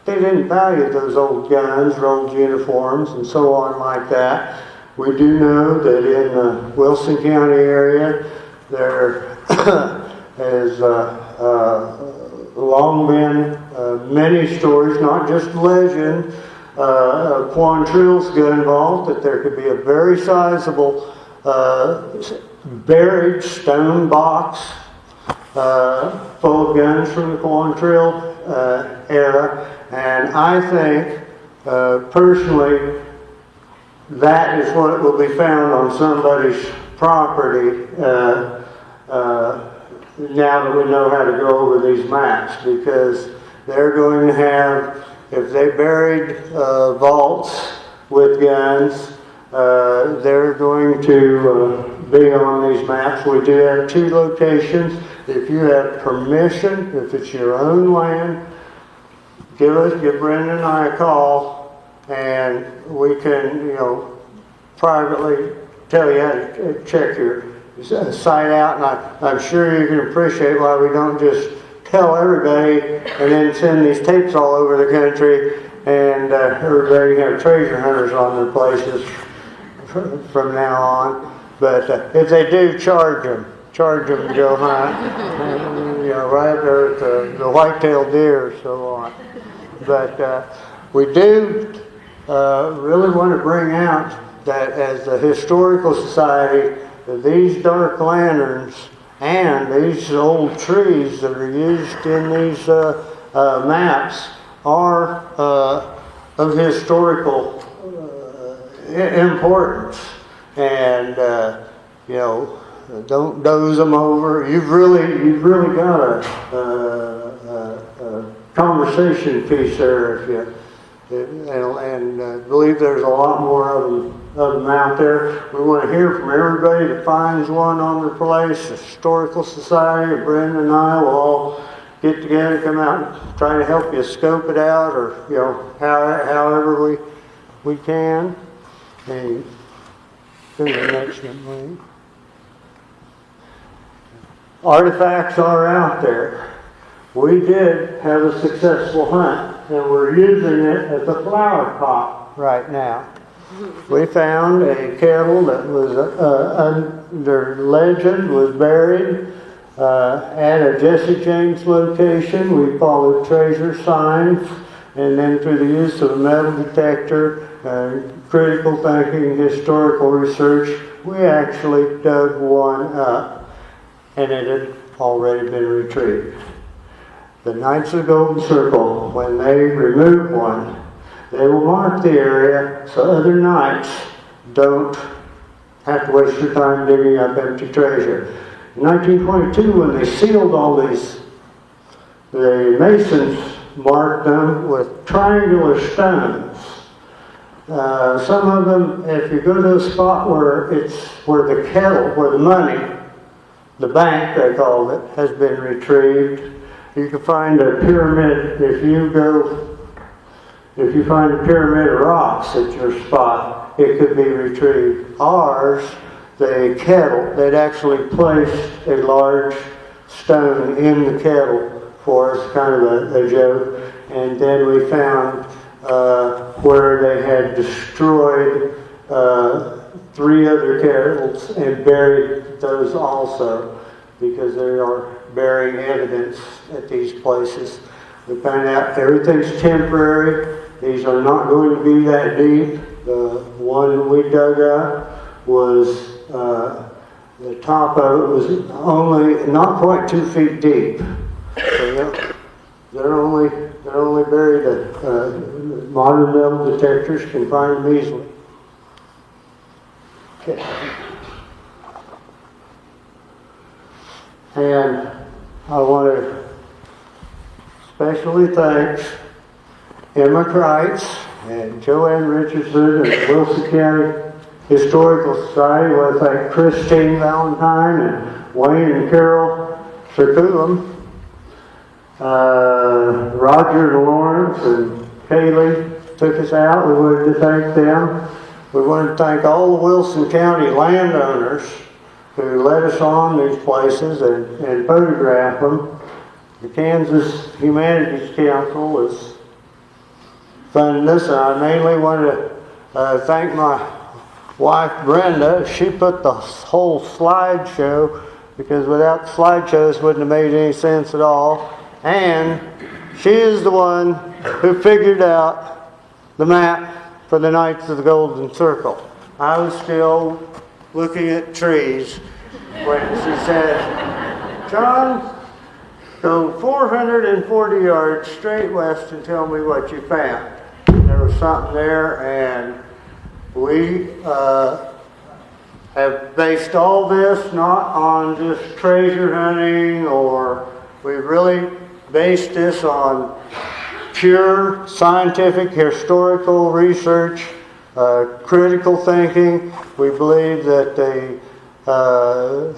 they didn't value those old guns or old uniforms and so on like that. We do know that in the Wilson County area, there has long been many stories, not just legend, of Quantrill's gun vault, that there could be a very sizable buried stone box full of guns from the Quantrill era. And I think, personally, that is what will be found on somebody's property now that we know how to go over these maps, because they're going to have, if they buried vaults with guns, they're going to be on these maps. We do have 2 locations. If you have permission, if it's your own land, give Brenda and I a call, and we can, privately tell you how to check your site out. And I'm sure you can appreciate why we don't just tell everybody and then send these tapes all over the country and everybody have treasure hunters on their places from now on. But if they do, charge them to go hunt, right there at the white-tailed deer and so on. But we do really want to bring out that as a historical society, these dark lanterns and these old trees that are used in these maps are of historical importance. And don't doze them over. You've really got a conversation piece there, if you and believe there's a lot more of them out there. We want to hear from everybody that finds one on their place. The Historical Society, Brenda and I will all get together, come out and try to help you scope it out, or however we can. And do the next one, please. Artifacts are out there. We did have a successful hunt, and we're using it as a flower pot right now. We found a kettle that was under legend, was buried at a Jesse James location. We followed treasure signs, and then through the use of a metal detector, critical thinking, historical research, we actually dug one up, and it had already been retrieved. The Knights of the Golden Circle, when they remove one, they will mark the area so other knights don't have to waste their time digging up empty treasure. In 1922, when they sealed all these, the Masons marked them with triangular stones. Some of them, if you go to a spot where the kettle, where the money, the bank they called it, has been retrieved, you can find a pyramid. If you find a pyramid of rocks at your spot, it could be retrieved. Ours, the kettle, they'd actually placed a large stone in the kettle for us, kind of a joke. And then we found where they had destroyed 3 other kettles and buried those also, because they are burying evidence at these places. We found out everything's temporary. These are not going to be that deep. The one we dug up was, the top of it was only not quite 2 feet deep. So they're only buried at modern metal detectors can find them easily. Okay. And I want to especially thank Emma Kreitz and Joanne Richardson and Wilson County Historical Society. I want to thank Christine Valentine and Wayne and Carol Circulum, Roger and Lawrence and Kaylee took us out. We wanted to thank them. We wanted to thank all the Wilson County landowners who led us on these places and photographed them. The Kansas Humanities Council is funding this, and I mainly want to thank my wife Brenda. She put the whole slideshow, because without the slideshow this wouldn't have made any sense at all. And she is the one who figured out the map for the Knights of the Golden Circle. I was still looking at trees when she said, "John, go 440 yards straight west and tell me what you found." There was something there, and we have based all this not on just treasure hunting, or we've really based this on pure scientific, historical research, critical thinking. We believe that the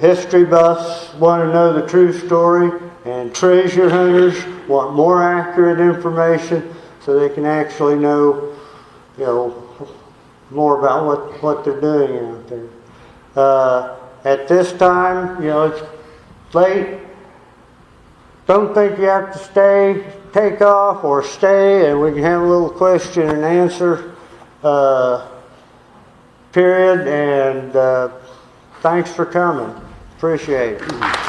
history buffs want to know the true story, and treasure hunters want more accurate information so they can actually know, more about what they're doing out there. At this time, it's late. Don't think you have to take off or stay, and we can have a little question and answer period. And thanks for coming. Appreciate it.